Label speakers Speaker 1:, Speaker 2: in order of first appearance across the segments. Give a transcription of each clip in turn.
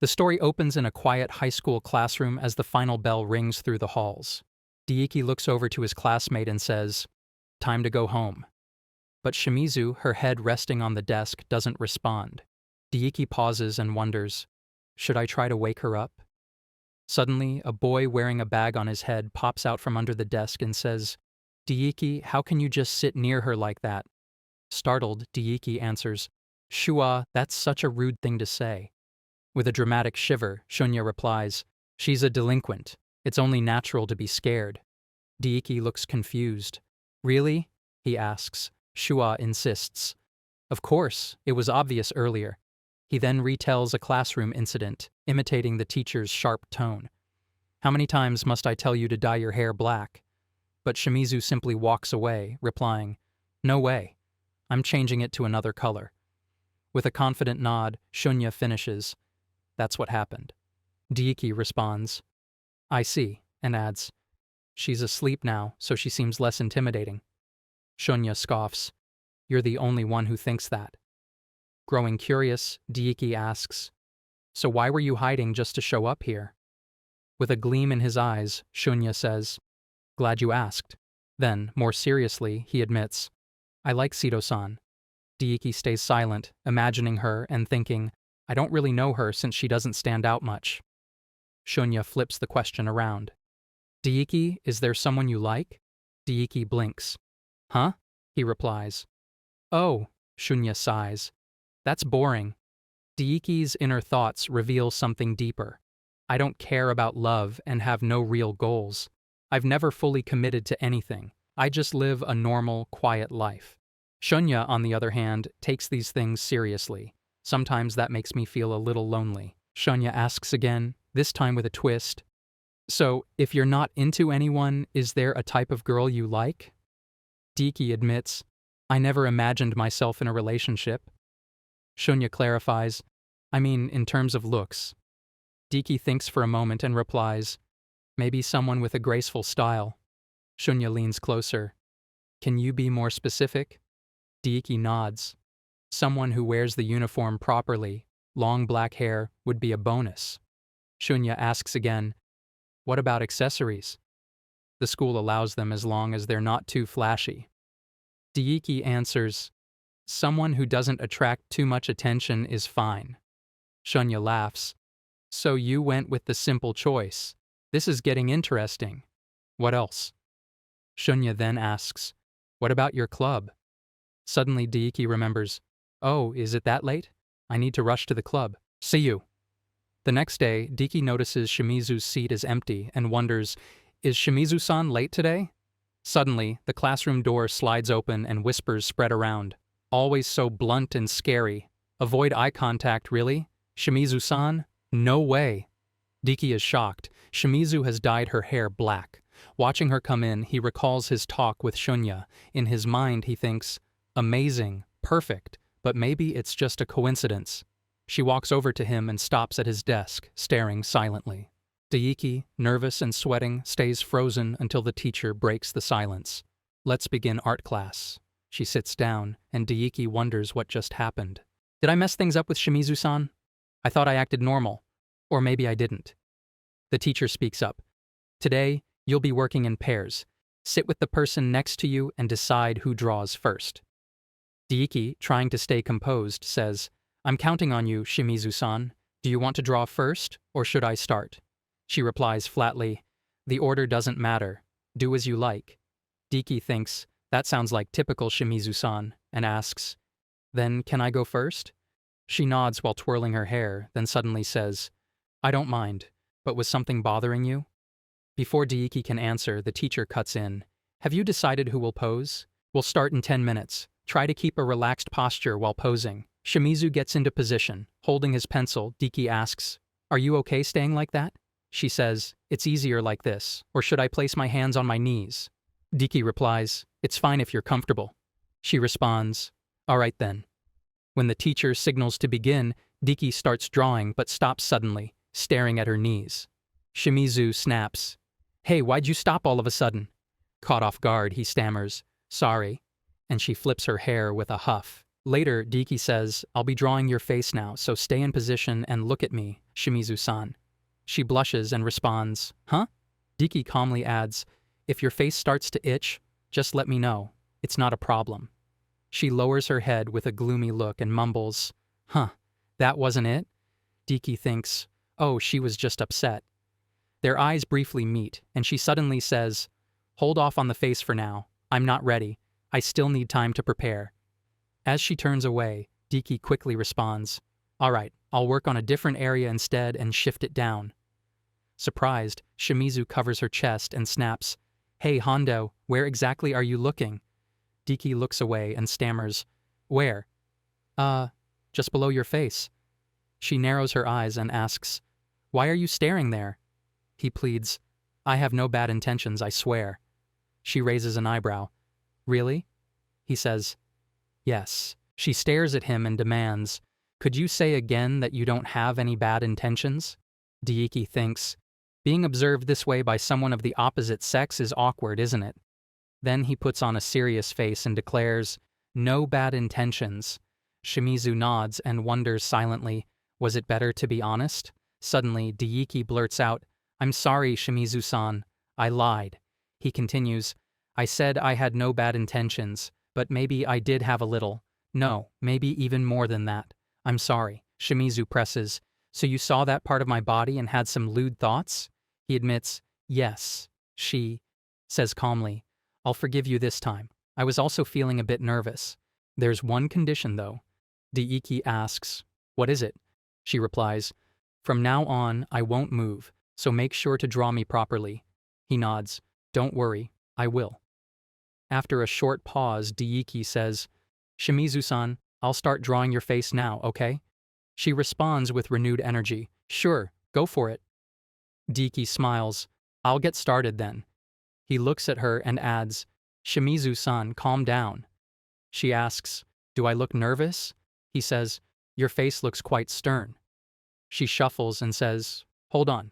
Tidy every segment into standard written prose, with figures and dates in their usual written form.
Speaker 1: The story opens in a quiet high school classroom as the final bell rings through the halls. Daiki looks over to his classmate and says, "Time to go home." But Shimizu, her head resting on the desk, doesn't respond. Daiki pauses and wonders, should I try to wake her up? Suddenly, a boy wearing a bag on his head pops out from under the desk and says, "Daiki, how can you just sit near her like that?" Startled, Daiki answers, "Shua, that's such a rude thing to say." With a dramatic shiver, Shunya replies, "She's a delinquent. It's only natural to be scared." Daiki looks confused. "Really?" he asks. Shua insists. "Of course, it was obvious earlier." He then retells a classroom incident, imitating the teacher's sharp tone. "How many times must I tell you to dye your hair black?" But Shimizu simply walks away, replying, "No way. I'm changing it to another color." With a confident nod, Shunya finishes, "That's what happened." Daiki responds, "I see," and adds, "She's asleep now, so she seems less intimidating." Shunya scoffs, "You're the only one who thinks that." Growing curious, Daiki asks, "So why were you hiding just to show up here?" With a gleam in his eyes, Shunya says, "Glad you asked." Then, more seriously, he admits, "I like Sito-san." Daiki stays silent, imagining her and thinking, I don't really know her since she doesn't stand out much. Shunya flips the question around. "Daiki, is there someone you like?" Daiki blinks. "Huh?" he replies. "Oh," Shunya sighs. "That's boring." Daiki's inner thoughts reveal something deeper. "I don't care about love and have no real goals. I've never fully committed to anything. I just live a normal, quiet life." Shunya, on the other hand, takes these things seriously. "Sometimes that makes me feel a little lonely." Shunya asks again, this time with a twist. "So, if you're not into anyone, is there a type of girl you like?" Daiki admits, "I never imagined myself in a relationship." Shunya clarifies, "I mean, in terms of looks." Daiki thinks for a moment and replies, "Maybe someone with a graceful style." Shunya leans closer. "Can you be more specific?" Daiki nods. "Someone who wears the uniform properly, long black hair, would be a bonus." Shunya asks again, "What about accessories?" "The school allows them as long as they're not too flashy." Daiki answers, "Someone who doesn't attract too much attention is fine." Shunya laughs. "So you went with the simple choice. This is getting interesting. What else?" Shunya then asks, "What about your club?" Suddenly Daiki remembers, "Oh, is it that late? I need to rush to the club. See you." The next day, Daiki notices Shimizu's seat is empty and wonders, is Shimizu-san late today? Suddenly, the classroom door slides open and whispers spread around. "Always so blunt and scary. Avoid eye contact, really? Shimizu-san? No way." Daiki is shocked. Shimizu has dyed her hair black. Watching her come in, he recalls his talk with Shunya. In his mind, he thinks, amazing, perfect, but maybe it's just a coincidence. She walks over to him and stops at his desk, staring silently. Daiki, nervous and sweating, stays frozen until the teacher breaks the silence. "Let's begin art class." She sits down, and Daiki wonders what just happened. "Did I mess things up with Shimizu-san? I thought I acted normal. Or maybe I didn't." The teacher speaks up. "Today, you'll be working in pairs. Sit with the person next to you and decide who draws first." Daiki, trying to stay composed, says, "I'm counting on you, Shimizu-san. Do you want to draw first, or should I start?" She replies flatly, "The order doesn't matter. Do as you like." Daiki thinks, that sounds like typical Shimizu-san, and asks, "Then can I go first?" She nods while twirling her hair, then suddenly says, "I don't mind, but was something bothering you?" Before Daiki can answer, the teacher cuts in. "Have you decided who will pose? We'll start in 10 minutes. Try to keep a relaxed posture while posing." Shimizu gets into position. Holding his pencil, Daiki asks, "Are you okay staying like that?" She says, "It's easier like this, or should I place my hands on my knees?" Daiki replies, "It's fine if you're comfortable." She responds, "All right then." When the teacher signals to begin, Daiki starts drawing but stops suddenly, staring at her knees. Shimizu snaps, "Hey, why'd you stop all of a sudden?" Caught off guard, he stammers, "Sorry," and she flips her hair with a huff. Later, Daiki says, I'll be drawing your face now, so stay in position and look at me, Shimizu-san. She blushes and responds, huh? Daiki calmly adds, if your face starts to itch, just let me know. It's not a problem. She lowers her head with a gloomy look and mumbles, huh, that wasn't it? Daiki thinks, oh, she was just upset. Their eyes briefly meet, and she suddenly says, hold off on the face for now. I'm not ready. I still need time to prepare. As she turns away, Daiki quickly responds, all right, I'll work on a different area instead and shift it down. Surprised, Shimizu covers her chest and snaps, hey Hondo, where exactly are you looking? Daiki looks away and stammers, where? Just below your face. She narrows her eyes and asks, why are you staring there? He pleads, I have no bad intentions, I swear. She raises an eyebrow. Really? He says, yes. She stares at him and demands, could you say again that you don't have any bad intentions? Daiki thinks, being observed this way by someone of the opposite sex is awkward, isn't it? Then he puts on a serious face and declares, no bad intentions. Shimizu nods and wonders silently, was it better to be honest? Suddenly, Daiki blurts out, I'm sorry, Shimizu-san. I lied. He continues, I said I had no bad intentions, but maybe I did have a little. No, maybe even more than that. I'm sorry. Shimizu presses, so you saw that part of my body and had some lewd thoughts? He admits, yes. She says calmly, I'll forgive you this time. I was also feeling a bit nervous. There's one condition, though. Daiki asks, what is it? She replies, from now on, I won't move, so make sure to draw me properly. He nods, don't worry, I will. After a short pause, Daiki says, Shimizu-san, I'll start drawing your face now, okay? She responds with renewed energy, sure, go for it. Daiki smiles, I'll get started then. He looks at her and adds, Shimizu-san, calm down. She asks, do I look nervous? He says, your face looks quite stern. She shuffles and says, hold on.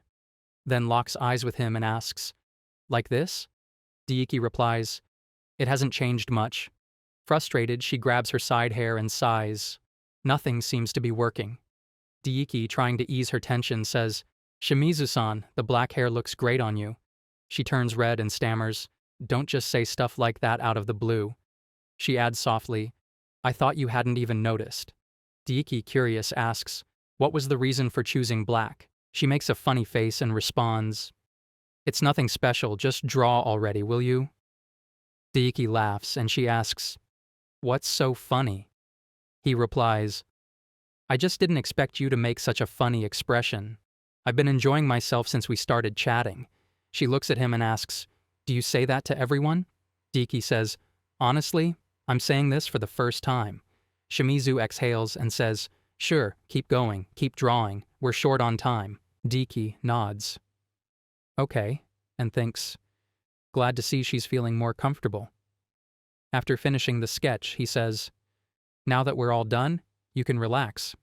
Speaker 1: Then locks eyes with him and asks, like this? Daiki replies, it hasn't changed much. Frustrated, she grabs her side hair and sighs. Nothing seems to be working. Daiki, trying to ease her tension, says, Shimizu-san, the black hair looks great on you. She turns red and stammers, don't just say stuff like that out of the blue. She adds softly, I thought you hadn't even noticed. Daiki, curious, asks, what was the reason for choosing black? She makes a funny face and responds, it's nothing special, just draw already, will you? Daiki laughs and she asks, what's so funny? He replies, I just didn't expect you to make such a funny expression. I've been enjoying myself since we started chatting. She looks at him and asks, do you say that to everyone? Daiki says, honestly, I'm saying this for the first time. Shimizu exhales and says, sure, keep going, keep drawing, we're short on time. Daiki nods. Okay, and thinks, glad to see she's feeling more comfortable. After finishing the sketch, he says, now that we're all done, you can relax.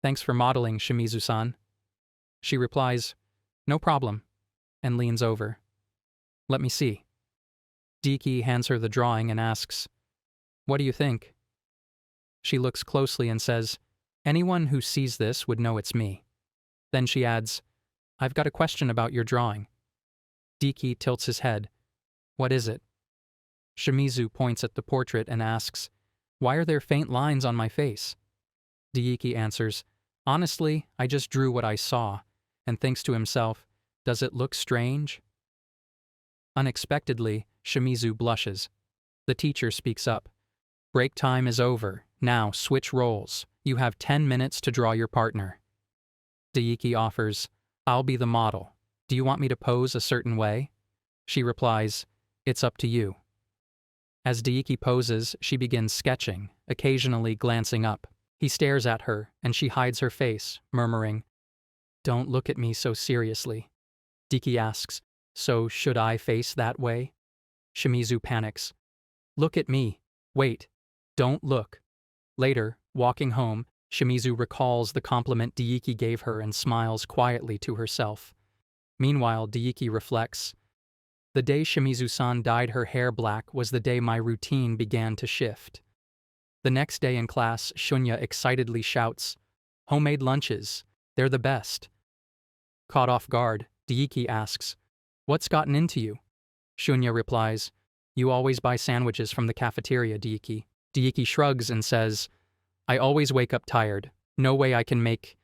Speaker 1: Thanks for modeling, Shimizu-san. She replies, no problem, and leans over. Let me see. Daiki hands her the drawing and asks, what do you think? She looks closely and says, anyone who sees this would know it's me. Then she adds, I've got a question about your drawing. Daiki tilts his head. What is it? Shimizu points at the portrait and asks, why are there faint lines on my face? Daiki answers, honestly, I just drew what I saw, and thinks to himself, does it look strange? Unexpectedly, Shimizu blushes. The teacher speaks up. Break time is over. Now switch roles. You have 10 minutes to draw your partner. Daiki offers, I'll be the model. Do you want me to pose a certain way? She replies, it's up to you. As Daiki poses, she begins sketching, occasionally glancing up. He stares at her, and she hides her face, murmuring, don't look at me so seriously. Daiki asks, so should I face that way? Shimizu panics. Look at me. Wait. Don't look. Later, walking home, Shimizu recalls the compliment Daiki gave her and smiles quietly to herself. Meanwhile, Daiki reflects, the day Shimizu-san dyed her hair black was the day my routine began to shift. The next day in class, Shunya excitedly shouts, "Homemade lunches. They're the best." Caught off guard, Daiki asks, "What's gotten into you?" Shunya replies, "You always buy sandwiches from the cafeteria, Daiki." Daiki shrugs and says, "I always wake up tired. No way I can make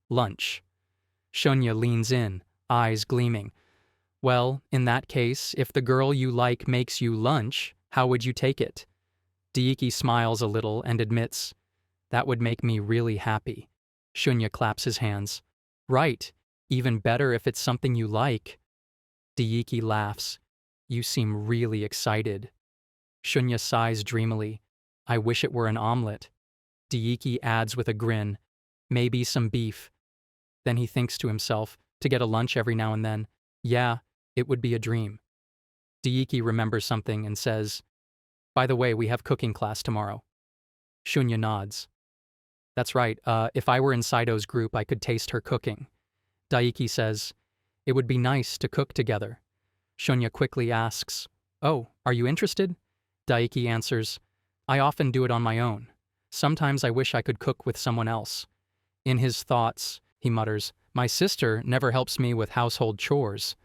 Speaker 1: lunch." Shunya leans in, eyes gleaming. "Well, in that case, if the girl you like makes you lunch, how would you take it?" Daiki smiles a little and admits, "That would make me really happy." Shunya claps his hands. "Right, even better if it's something you like." Daiki laughs. "You seem really excited." Shunya sighs dreamily. "I wish it were an omelet." Daiki adds with a grin, "Maybe some beef." Then he thinks to himself, to get a lunch every now and then, yeah, it would be a dream. Daiki remembers something and says, "By the way, we have cooking class tomorrow." Shunya nods. "That's right, if I were in Saido's group, I could taste her cooking." Daiki says, "It would be nice to cook together." Shunya quickly asks, "Oh, are you interested?" Daiki answers, "I often do it on my own. Sometimes I wish I could cook with someone else." In his thoughts, he mutters, "My sister never helps me with household chores."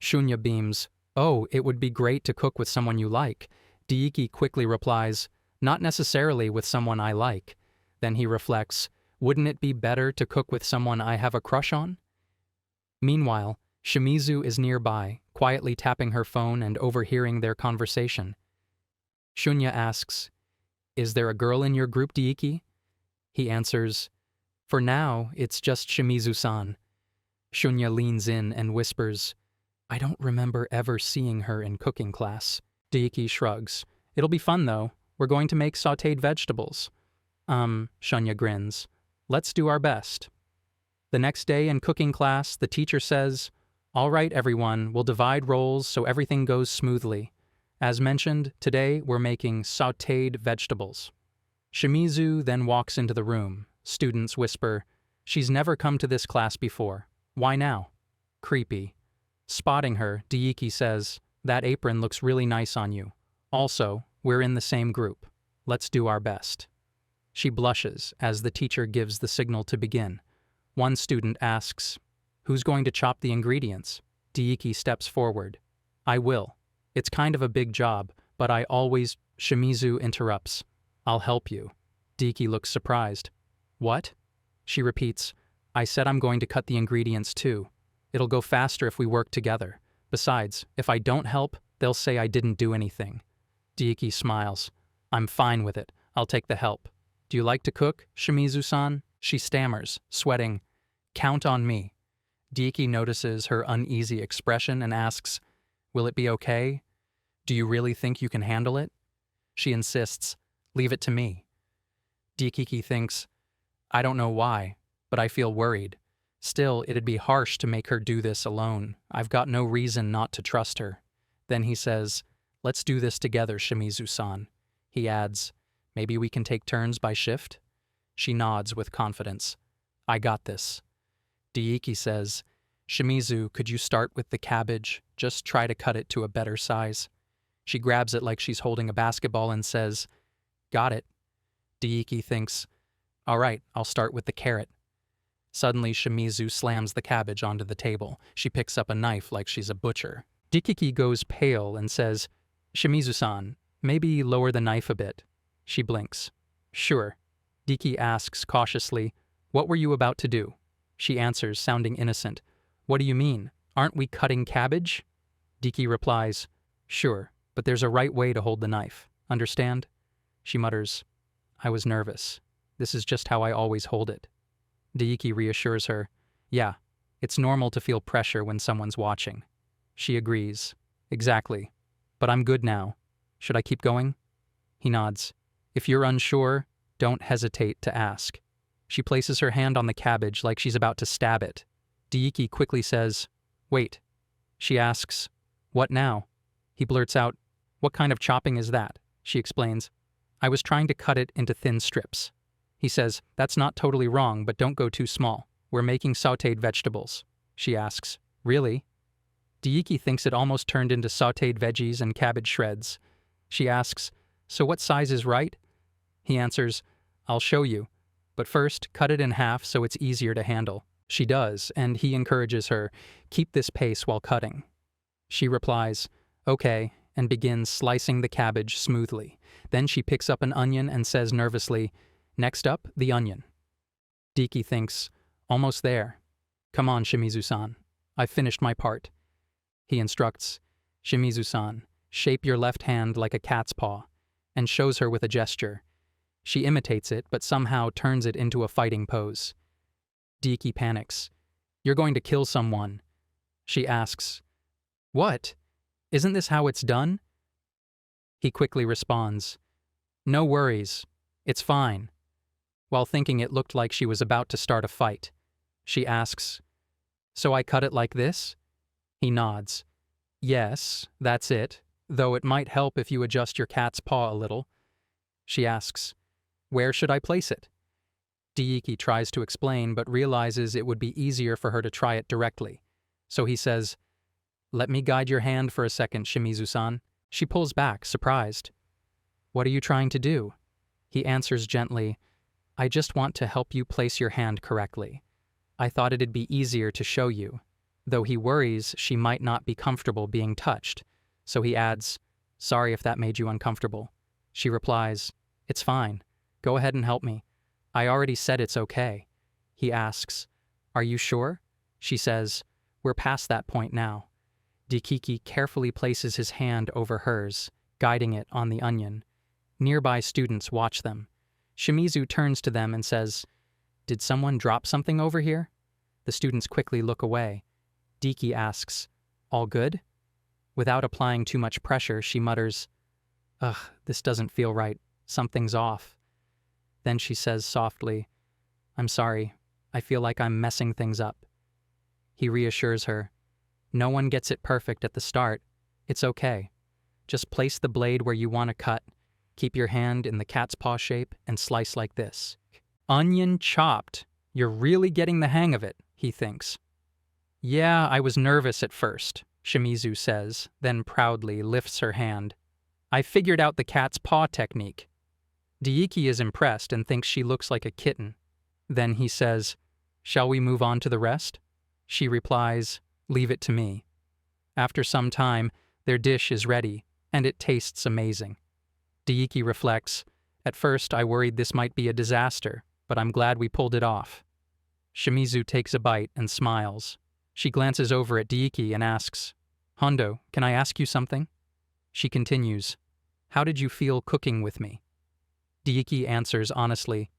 Speaker 1: Shunya beams, "Oh, it would be great to cook with someone you like." Daiki quickly replies, "Not necessarily with someone I like." Then he reflects, "Wouldn't it be better to cook with someone I have a crush on?" Meanwhile, Shimizu is nearby, quietly tapping her phone and overhearing their conversation. Shunya asks, "Is there a girl in your group, Daiki?" He answers, "For now, it's just Shimizu-san." Shunya leans in and whispers, "I don't remember ever seeing her in cooking class." Daiki shrugs. "It'll be fun, though. We're going to make sautéed vegetables." Shunya grins. "Let's do our best." The next day in cooking class, the teacher says, "All right, everyone, we'll divide roles so everything goes smoothly. As mentioned, today we're making sautéed vegetables." Shimizu then walks into the room. Students whisper, "She's never come to this class before. Why now?" Creepy. Spotting her, Daiki says, "That apron looks really nice on you. Also, we're in the same group. Let's do our best." She blushes as the teacher gives the signal to begin. One student asks, "Who's going to chop the ingredients?" Daiki steps forward. "I will. It's kind of a big job, but I always—" Shimizu interrupts. "I'll help you." Daiki looks surprised. "What?" She repeats, "I said I'm going to cut the ingredients too. It'll go faster if we work together. Besides, if I don't help, they'll say I didn't do anything." Daiki smiles. "I'm fine with it. I'll take the help. Do you like to cook, Shimizu-san?" She stammers, sweating. "Count on me." Daiki notices her uneasy expression and asks, "Will it be okay? Do you really think you can handle it?" She insists, "Leave it to me." Daiki thinks, "I don't know why, but I feel worried. Still, it'd be harsh to make her do this alone. I've got no reason not to trust her." Then he says, "Let's do this together, Shimizu-san." He adds, "Maybe we can take turns by shift?" She nods with confidence. "I got this." Daiki says, "Shimizu, could you start with the cabbage? Just try to cut it to a better size." She grabs it like she's holding a basketball and says, "Got it." Daiki thinks, "All right, I'll start with the carrot." Suddenly, Shimizu slams the cabbage onto the table. She picks up a knife like she's a butcher. Daiki goes pale and says, "Shimizu-san, maybe lower the knife a bit." She blinks. "Sure." Daiki asks cautiously, "What were you about to do?" She answers, sounding innocent, "What do you mean? Aren't we cutting cabbage?" Daiki replies, "Sure, but there's a right way to hold the knife. Understand?" She mutters, "I was nervous. This is just how I always hold it." Daiki reassures her, "Yeah, it's normal to feel pressure when someone's watching." She agrees, "Exactly. But I'm good now. Should I keep going?" He nods. "If you're unsure, don't hesitate to ask." She places her hand on the cabbage like she's about to stab it. Daiki quickly says, "Wait." She asks, "What now?" He blurts out, "What kind of chopping is that?" She explains, "I was trying to cut it into thin strips." He says, "That's not totally wrong, but don't go too small. We're making sautéed vegetables." She asks, "Really?" Daiki thinks it almost turned into sautéed veggies and cabbage shreds. She asks, "So what size is right?" He answers, I'll show you, but first cut it in half so it's easier to handle. She does, and he encourages her, keep this pace while cutting. She replies, okay, and begins slicing the cabbage smoothly. Then she picks up an onion and says nervously, next up, the onion. Daiki thinks, almost there. Come on, Shimizu-san. I've finished my part. He instructs, Shimizu-san, shape your left hand like a cat's paw, and shows her with a gesture. She imitates it, but somehow turns it into a fighting pose. Daiki panics. You're going to kill someone. She asks, what? Isn't this how it's done? He quickly responds, no worries. It's fine. While thinking it looked like she was about to start a fight, she asks, so I cut it like this? He nods. Yes, that's it, though it might help if you adjust your cat's paw a little. She asks, where should I place it? Daiki tries to explain but realizes it would be easier for her to try it directly. So he says, let me guide your hand for a second, Shimizu-san. She pulls back, surprised. What are you trying to do? He answers gently, I just want to help you place your hand correctly. I thought it'd be easier to show you, though he worries she might not be comfortable being touched. So he adds, sorry if that made you uncomfortable. She replies, it's fine. Go ahead and help me. I already said it's okay. He asks, are you sure? She says, we're past that point now. Daiki carefully places his hand over hers, guiding it on the onion. Nearby students watch them. Shimizu turns to them and says, did someone drop something over here? The students quickly look away. Daiki asks, all good? Without applying too much pressure, she mutters, ugh, this doesn't feel right. Something's off. Then she says softly, I'm sorry. I feel like I'm messing things up. He reassures her, no one gets it perfect at the start. It's okay. Just place the blade where you want to cut. Keep your hand in the cat's paw shape and slice like this. Onion chopped. You're really getting the hang of it, he thinks. Yeah, I was nervous at first, Shimizu says, then proudly lifts her hand. I figured out the cat's paw technique. Daiki is impressed and thinks she looks like a kitten. Then he says, shall we move on to the rest? She replies, leave it to me. After some time, their dish is ready, and it tastes amazing. Daiki reflects, at first I worried this might be a disaster, but I'm glad we pulled it off. Shimizu takes a bite and smiles. She glances over at Daiki and asks, Hondo, can I ask you something? She continues, how did you feel cooking with me? Daiki answers honestly,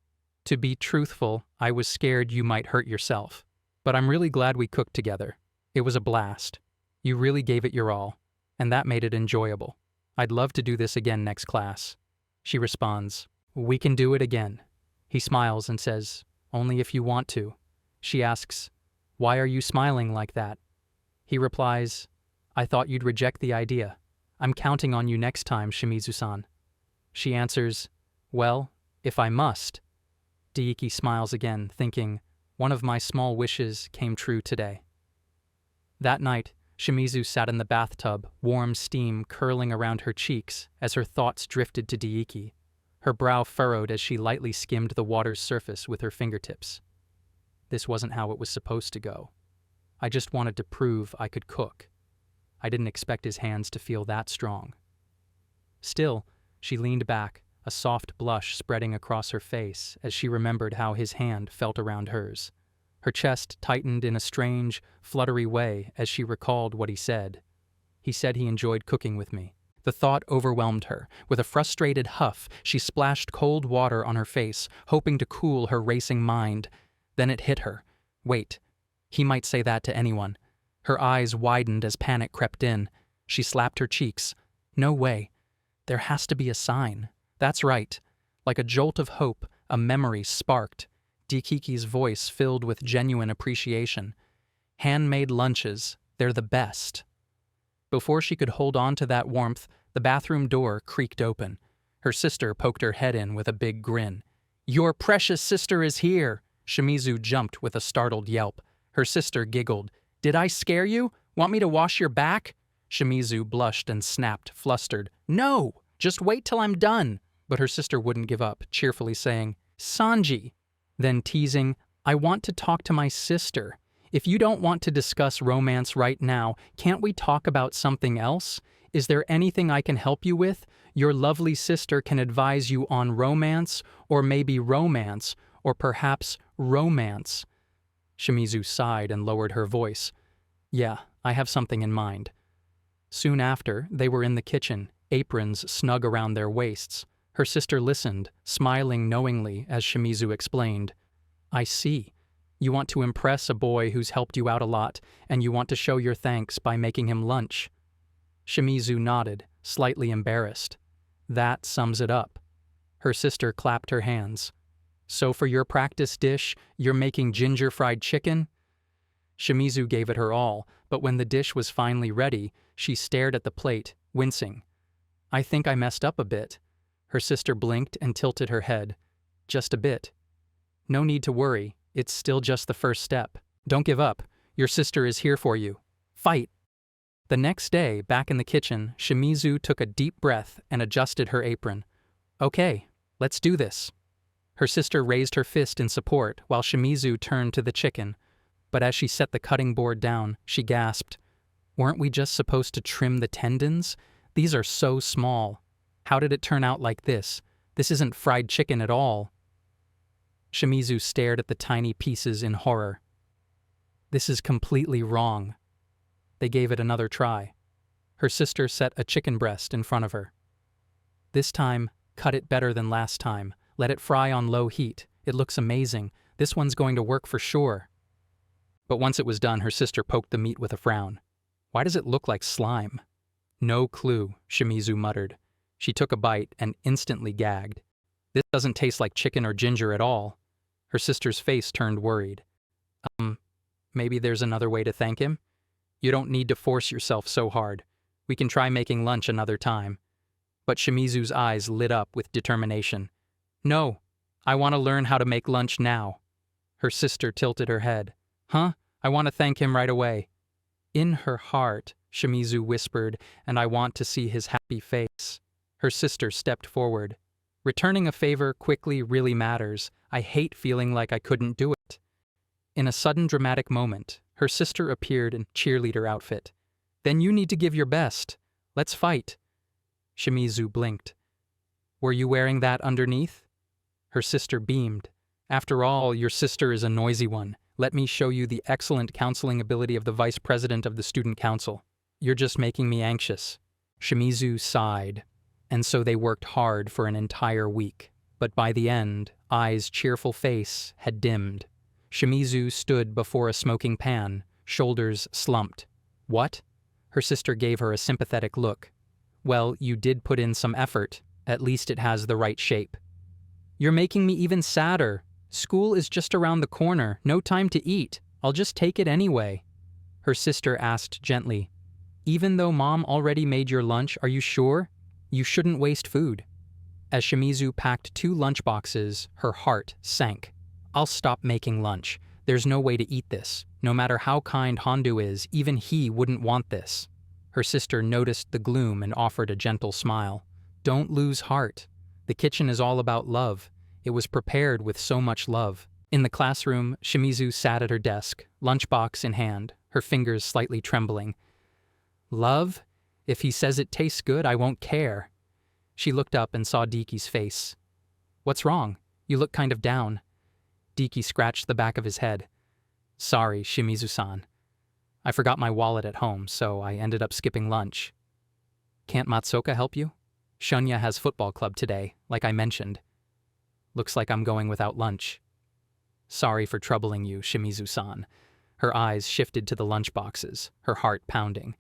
Speaker 1: to be truthful, I was scared you might hurt yourself. But I'm really glad we cooked together. It was a blast. You really gave it your all, and that made it enjoyable. I'd love to do this again next class. She responds, we can do it again. He smiles and says, only if you want to. She asks, why are you smiling like that? He replies, I thought you'd reject the idea. I'm counting on you next time, Shimizu-san. She answers, well, if I must. Daiki smiles again, thinking, one of my small wishes came true today. That night, Shimizu sat in the bathtub, warm steam curling around her cheeks as her thoughts drifted to Daiki, her brow furrowed as she lightly skimmed the water's surface with her fingertips. This wasn't how it was supposed to go. I just wanted to prove I could cook. I didn't expect his hands to feel that strong. Still, she leaned back, a soft blush spreading across her face as she remembered how his hand felt around hers. Her chest tightened in a strange, fluttery way as she recalled what he said. He said he enjoyed cooking with me. The thought overwhelmed her. With a frustrated huff, she splashed cold water on her face, hoping to cool her racing mind. Then it hit her. Wait, he might say that to anyone. Her eyes widened as panic crept in. She slapped her cheeks. No way. There has to be a sign. That's right. Like a jolt of hope, a memory sparked. Daiki's voice filled with genuine appreciation. Handmade lunches, they're the best. Before she could hold on to that warmth, the bathroom door creaked open. Her sister poked her head in with a big grin. Your precious sister is here! Shimizu jumped with a startled yelp. Her sister giggled. Did I scare you? Want me to wash your back? Shimizu blushed and snapped, flustered. No! Just wait till I'm done! But her sister wouldn't give up, cheerfully saying, "Sanji!" Then teasing, "I want to talk to my sister. If you don't want to discuss romance right now, can't we talk about something else? Is there anything I can help you with? Your lovely sister can advise you on romance, or maybe romance, or perhaps romance." Shimizu sighed and lowered her voice. "Yeah, I have something in mind." Soon after, they were in the kitchen, aprons snug around their waists. Her sister listened, smiling knowingly as Shimizu explained. "I see. You want to impress a boy who's helped you out a lot, and you want to show your thanks by making him lunch." Shimizu nodded, slightly embarrassed. "That sums it up." Her sister clapped her hands. "So for your practice dish, you're making ginger fried chicken?" Shimizu gave it her all, but when the dish was finally ready, she stared at the plate, wincing. "I think I messed up a bit." Her sister blinked and tilted her head. "Just a bit. No need to worry, it's still just the first step. Don't give up, your sister is here for you. Fight!" The next day, back in the kitchen, Shimizu took a deep breath and adjusted her apron. "Okay, let's do this." Her sister raised her fist in support while Shimizu turned to the chicken. But as she set the cutting board down, she gasped, "Weren't we just supposed to trim the tendons? These are so small. How did it turn out like this? This isn't fried chicken at all." Shimizu stared at the tiny pieces in horror. "This is completely wrong." They gave it another try. Her sister set a chicken breast in front of her. "This time, cut it better than last time. Let it fry on low heat. It looks amazing. This one's going to work for sure." But once it was done, her sister poked the meat with a frown. "Why does it look like slime?" "No clue," Shimizu muttered. She took a bite and instantly gagged. "This doesn't taste like chicken or ginger at all." Her sister's face turned worried. Maybe there's another way to thank him? You don't need to force yourself so hard. We can try making lunch another time." But Shimizu's eyes lit up with determination. "No, I want to learn how to make lunch now." Her sister tilted her head. "Huh? I want to thank him right away." "In her heart," Shimizu whispered, "and I want to see his happy face." Her sister stepped forward. "Returning a favor quickly really matters. I hate feeling like I couldn't do it." In a sudden dramatic moment, her sister appeared in cheerleader outfit. "Then you need to give your best. Let's fight." Shimizu blinked. "Were you wearing that underneath?" Her sister beamed. "After all, your sister is a noisy one. Let me show you the excellent counseling ability of the vice president of the student council. You're just making me anxious." Shimizu sighed. And so they worked hard for an entire week. But by the end, Ai's cheerful face had dimmed. Shimizu stood before a smoking pan, shoulders slumped. "What?" Her sister gave her a sympathetic look. "Well, you did put in some effort. At least it has the right shape." "You're making me even sadder. School is just around the corner, no time to eat. I'll just take it anyway." Her sister asked gently, "Even though Mom already made your lunch, are you sure? You shouldn't waste food." As Shimizu packed 2 lunch boxes, her heart sank. "I'll stop making lunch. There's no way to eat this. No matter how kind Hondu is, even he wouldn't want this." Her sister noticed the gloom and offered a gentle smile. "Don't lose heart. The kitchen is all about love. It was prepared with so much love." In the classroom, Shimizu sat at her desk, lunchbox in hand, her fingers slightly trembling. "Love? If he says it tastes good, I won't care." She looked up and saw Daiki's face. "What's wrong? You look kind of down." Daiki scratched the back of his head. "Sorry, Shimizu-san. I forgot my wallet at home, so I ended up skipping lunch." "Can't Matsuoka help you? Shunya has football club today, like I mentioned. Looks like I'm going without lunch." "Sorry for troubling you, Shimizu-san." Her eyes shifted to the lunch boxes, her heart pounding.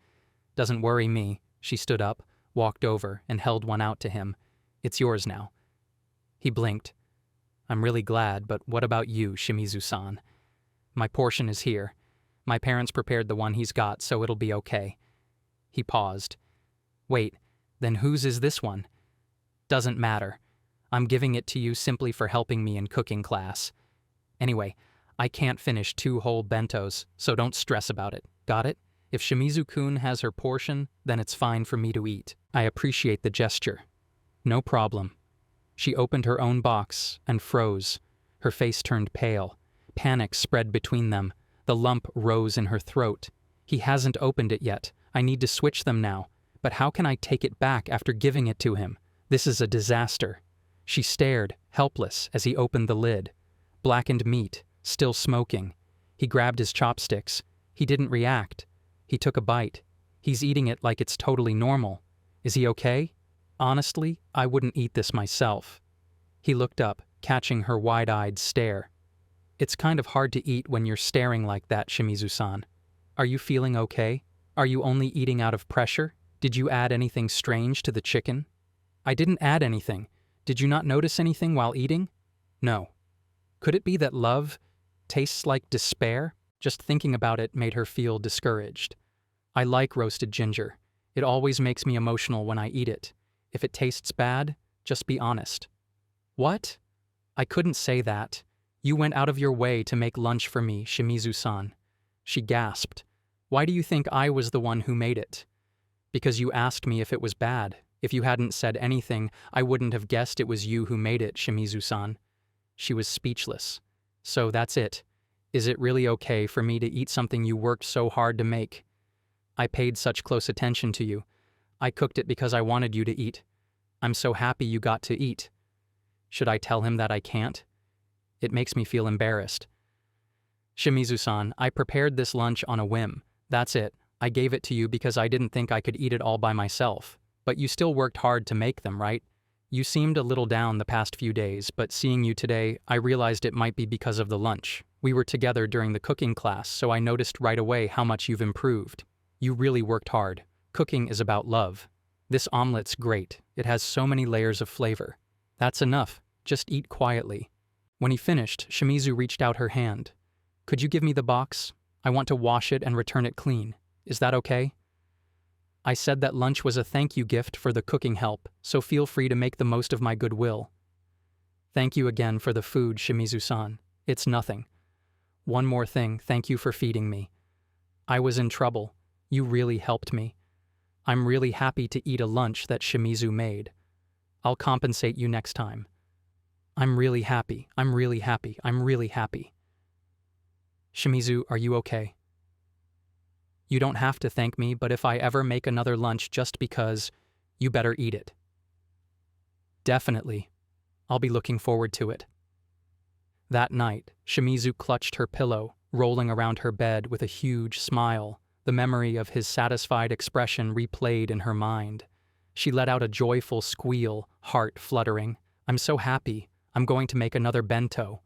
Speaker 1: "Doesn't worry me." She stood up, walked over, and held one out to him. "It's yours now." He blinked. "I'm really glad, but what about you, Shimizu-san?" "My portion is here. My parents prepared the one he's got, so it'll be okay." He paused. "Wait, then whose is this one?" "Doesn't matter. I'm giving it to you simply for helping me in cooking class. Anyway, I can't finish 2 whole bentos, so don't stress about it. Got it? If Shimizu-kun has her portion, then it's fine for me to eat. I appreciate the gesture." "No problem." She opened her own box and froze. Her face turned pale. Panic spread between them. The lump rose in her throat. He hasn't opened it yet. I need to switch them now. But how can I take it back after giving it to him? This is a disaster. She stared, helpless, as he opened the lid. Blackened meat, still smoking. He grabbed his chopsticks. He didn't react. He took a bite. He's eating it like it's totally normal. Is he okay? Honestly, I wouldn't eat this myself. He looked up, catching her wide-eyed stare. It's kind of hard to eat when you're staring like that, Shimizu-san. Are you feeling okay? Are you only eating out of pressure? Did you add anything strange to the chicken? I didn't add anything. Did you not notice anything while eating? No. Could it be that love tastes like despair? Just thinking about it made her feel discouraged. I like roasted ginger. It always makes me emotional when I eat it. If it tastes bad, just be honest. What? I couldn't say that. You went out of your way to make lunch for me, Shimizu-san. She gasped. Why do you think I was the one who made it? Because you asked me if it was bad. If you hadn't said anything, I wouldn't have guessed it was you who made it, Shimizu-san. She was speechless. So that's it. Is it really okay for me to eat something you worked so hard to make? I paid such close attention to you. I cooked it because I wanted you to eat. I'm so happy you got to eat. Should I tell him that I can't? It makes me feel embarrassed. Shimizu-san, I prepared this lunch on a whim. That's it. I gave it to you because I didn't think I could eat it all by myself. But you still worked hard to make them, right? You seemed a little down the past few days, but seeing you today, I realized it might be because of the lunch. We were together during the cooking class, so I noticed right away how much you've improved. You really worked hard. Cooking is about love. This omelet's great. It has so many layers of flavor. That's enough. Just eat quietly. When he finished, Shimizu reached out her hand. Could you give me the box? I want to wash it and return it clean. Is that okay? I said that lunch was a thank you gift for the cooking help, so feel free to make the most of my goodwill. Thank you again for the food, Shimizu-san. It's nothing. One more thing, thank you for feeding me. I was in trouble. You really helped me. I'm really happy to eat a lunch that Shimizu made. I'll compensate you next time. I'm really happy. I'm really happy. I'm really happy. Shimizu, are you okay? You don't have to thank me, but if I ever make another lunch just because, you better eat it. Definitely. I'll be looking forward to it. That night, Shimizu clutched her pillow, rolling around her bed with a huge smile. The memory of his satisfied expression replayed in her mind. She let out a joyful squeal, heart fluttering. I'm so happy. I'm going to make another bento.